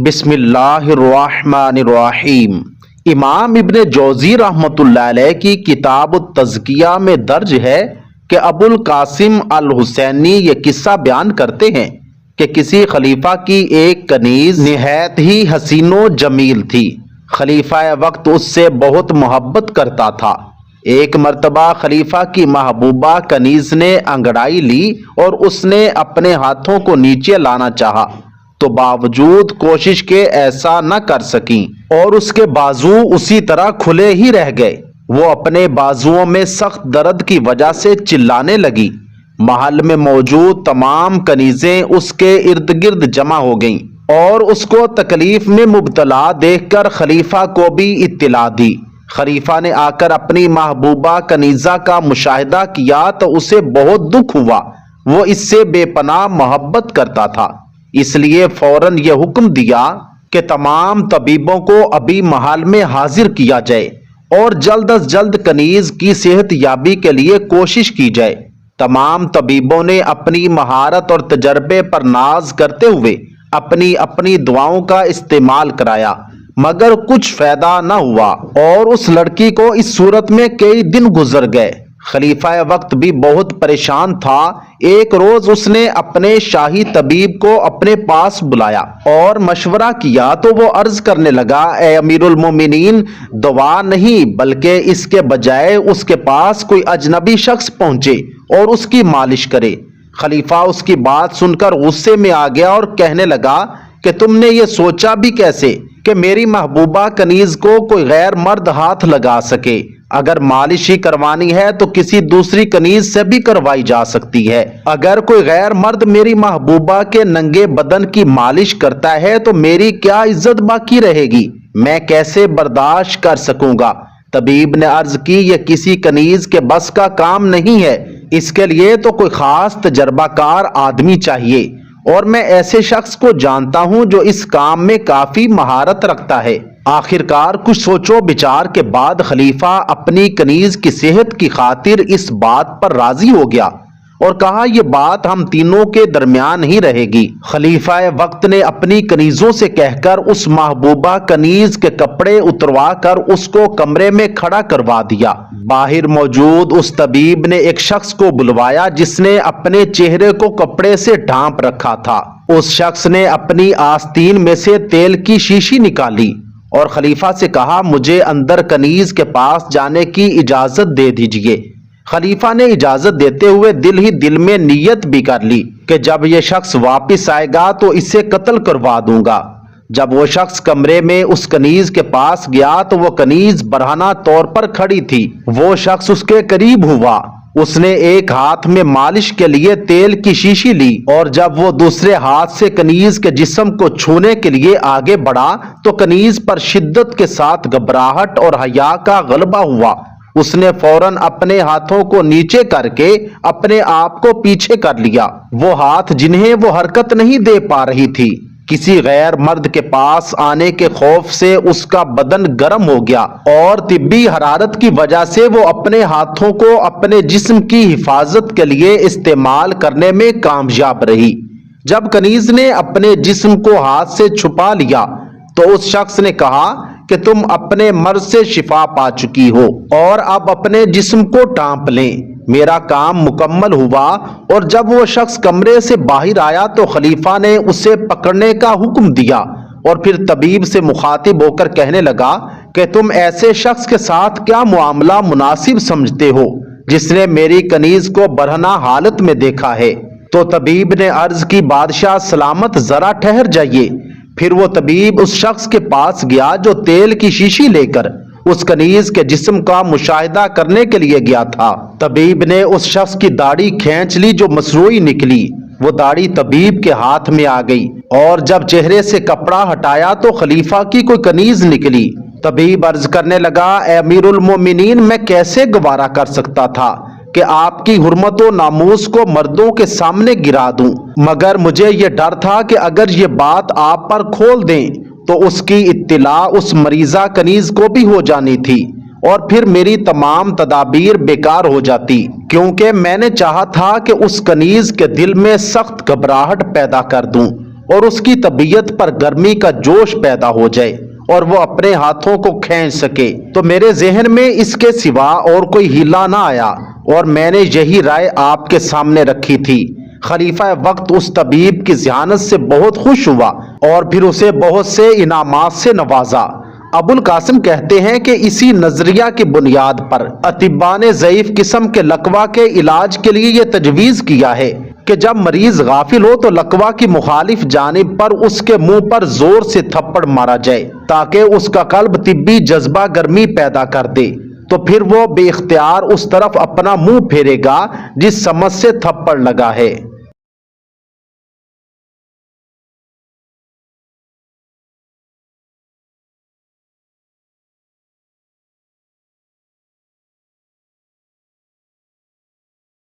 بسم اللہ الرحمن الرحیم۔ امام ابن جوزی رحمۃ اللہ علیہ کی کتاب التزکیہ میں درج ہے کہ ابو القاسم الحسینی یہ قصہ بیان کرتے ہیں کہ کسی خلیفہ کی ایک کنیز نہایت ہی حسین و جمیل تھی۔ خلیفہ وقت اس سے بہت محبت کرتا تھا۔ ایک مرتبہ خلیفہ کی محبوبہ کنیز نے انگڑائی لی اور اس نے اپنے ہاتھوں کو نیچے لانا چاہا تو باوجود کوشش کے ایسا نہ کر سکیں اور اس کے بازو اسی طرح کھلے ہی رہ گئے۔ وہ اپنے بازوؤں میں سخت درد کی وجہ سے چلانے لگی۔ محل میں موجود تمام کنیزیں اس کے ارد گرد جمع ہو گئیں اور اس کو تکلیف میں مبتلا دیکھ کر خلیفہ کو بھی اطلاع دی۔ خلیفہ نے آ کر اپنی محبوبہ کنیزہ کا مشاہدہ کیا تو اسے بہت دکھ ہوا۔ وہ اس سے بے پناہ محبت کرتا تھا، اس لیے فوراً یہ حکم دیا کہ تمام طبیبوں کو ابھی محل میں حاضر کیا جائے اور جلد از جلد کنیز کی صحت یابی کے لیے کوشش کی جائے۔ تمام طبیبوں نے اپنی مہارت اور تجربے پر ناز کرتے ہوئے اپنی اپنی دعاؤں کا استعمال کرایا، مگر کچھ فائدہ نہ ہوا اور اس لڑکی کو اس صورت میں کئی دن گزر گئے۔ خلیفہ وقت بھی بہت پریشان تھا۔ ایک روز اس نے اپنے شاہی طبیب کو اپنے پاس بلایا اور مشورہ کیا تو وہ عرض کرنے لگا، اے امیر المومنین، دوا نہیں بلکہ اس کے بجائے اس کے پاس کوئی اجنبی شخص پہنچے اور اس کی مالش کرے۔ خلیفہ اس کی بات سن کر غصے میں آ گیا اور کہنے لگا کہ تم نے یہ سوچا بھی کیسے کہ میری محبوبہ کنیز کو کوئی غیر مرد ہاتھ لگا سکے؟ اگر مالش ہی کروانی ہے تو کسی دوسری کنیز سے بھی کروائی جا سکتی ہے۔ اگر کوئی غیر مرد میری محبوبہ کے ننگے بدن کی مالش کرتا ہے تو میری کیا عزت باقی رہے گی؟ میں کیسے برداشت کر سکوں گا؟ طبیب نے عرض کی، یہ کسی کنیز کے بس کا کام نہیں ہے، اس کے لیے تو کوئی خاص تجربہ کار آدمی چاہیے، اور میں ایسے شخص کو جانتا ہوں جو اس کام میں کافی مہارت رکھتا ہے۔ آخرکار کچھ سوچ و بچار کے بعد خلیفہ اپنی کنیز کی صحت کی خاطر اس بات پر راضی ہو گیا اور کہا، یہ بات ہم تینوں کے درمیان ہی رہے گی۔ خلیفہ وقت نے اپنی کنیزوں سے کہہ کر اس محبوبہ کنیز کے کپڑے اتروا کر اس کو کمرے میں کھڑا کروا دیا۔ باہر موجود اس طبیب نے ایک شخص کو بلوایا جس نے اپنے چہرے کو کپڑے سے ڈھانپ رکھا تھا۔ اس شخص نے اپنی آستین میں سے تیل کی شیشی نکالی اور خلیفہ سے کہا، مجھے اندر کنیز کے پاس جانے کی اجازت دے دیجیے۔ خلیفہ نے اجازت دیتے ہوئے دل ہی دل میں نیت بھی کر لی کہ جب یہ شخص واپس آئے گا تو اسے قتل کروا دوں گا۔ جب وہ شخص کمرے میں اس کنیز کے پاس گیا تو وہ کنیز برہنہ طور پر کھڑی تھی۔ وہ شخص اس کے قریب ہوا، اس نے ایک ہاتھ میں مالش کے لیے تیل کی شیشی لی اور جب وہ دوسرے ہاتھ سے کنیز کے جسم کو چھونے کے لیے آگے بڑھا تو کنیز پر شدت کے ساتھ گھبراہٹ اور حیا کا غلبہ ہوا۔ اس نے فوراً اپنے ہاتھوں کو نیچے کر کے اپنے آپ کو پیچھے کر لیا۔ وہ ہاتھ جنہیں وہ حرکت نہیں دے پا رہی تھی، کسی غیر مرد کے پاس آنے کے خوف سے اس کا بدن گرم ہو گیا اور طبی حرارت کی وجہ سے وہ اپنے ہاتھوں کو اپنے جسم کی حفاظت کے لیے استعمال کرنے میں کامیاب رہی۔ جب کنیز نے اپنے جسم کو ہاتھ سے چھپا لیا تو اس شخص نے کہا کہ تم اپنے مرض سے شفا پا چکی ہو اور اب اپنے جسم کو ڈھانپ لیں۔ میرا کام مکمل ہوا۔ اور جب وہ شخص کمرے سے باہر آیا تو خلیفہ نے اسے پکڑنے کا حکم دیا اور پھر طبیب سے مخاطب ہو کر کہنے لگا کہ تم ایسے شخص کے ساتھ کیا معاملہ مناسب سمجھتے ہو جس نے میری کنیز کو برہنہ حالت میں دیکھا ہے؟ تو طبیب نے عرض کی، بادشاہ سلامت، ذرا ٹھہر جائیے۔ پھر وہ طبیب اس شخص کے پاس گیا جو تیل کی شیشی لے کر اس کنیز کے جسم کا مشاہدہ کرنے کے لیے گیا تھا۔ طبیب نے اس شخص کی داڑھی کھینچ لی جو مصنوعی نکلی۔ وہ داڑھی طبیب کے ہاتھ میں آ گئی اور جب چہرے سے کپڑا ہٹایا تو خلیفہ کی کوئی کنیز نکلی۔ طبیب عرض کرنے لگا، اے امیر المومنین، میں کیسے گوارا کر سکتا تھا کہ آپ کی حرمت و ناموس کو مردوں کے سامنے گرا دوں، مگر مجھے یہ ڈر تھا کہ اگر یہ بات آپ پر کھول دیں تو اس کی اطلاع اس مریضہ کنیز کو بھی ہو جانی تھی اور پھر میری تمام تدابیر بیکار ہو جاتی، کیونکہ میں نے چاہا تھا کہ اس کنیز کے دل میں سخت گھبراہٹ پیدا کر دوں اور اس کی طبیعت پر گرمی کا جوش پیدا ہو جائے اور وہ اپنے ہاتھوں کو کھینچ سکے، تو میرے ذہن میں اس کے سوا اور کوئی ہیلا نہ آیا اور میں نے یہی رائے آپ کے سامنے رکھی تھی۔ خلیفہ وقت اس طبیب کی ذہانت سے بہت خوش ہوا اور پھر اسے بہت سے انعامات سے نوازا۔ ابو القاسم کہتے ہیں کہ اسی نظریہ کی بنیاد پر اطباء نے ضعیف قسم کے لقوہ کے علاج کے لیے یہ تجویز کیا ہے کہ جب مریض غافل ہو تو لقوہ کی مخالف جانب پر اس کے منہ پر زور سے تھپڑ مارا جائے تاکہ اس کا قلب طبی جذبہ گرمی پیدا کر دے، تو پھر وہ بے اختیار اس طرف اپنا منہ پھیرے گا جس سمت سے تھپڑ لگا ہے۔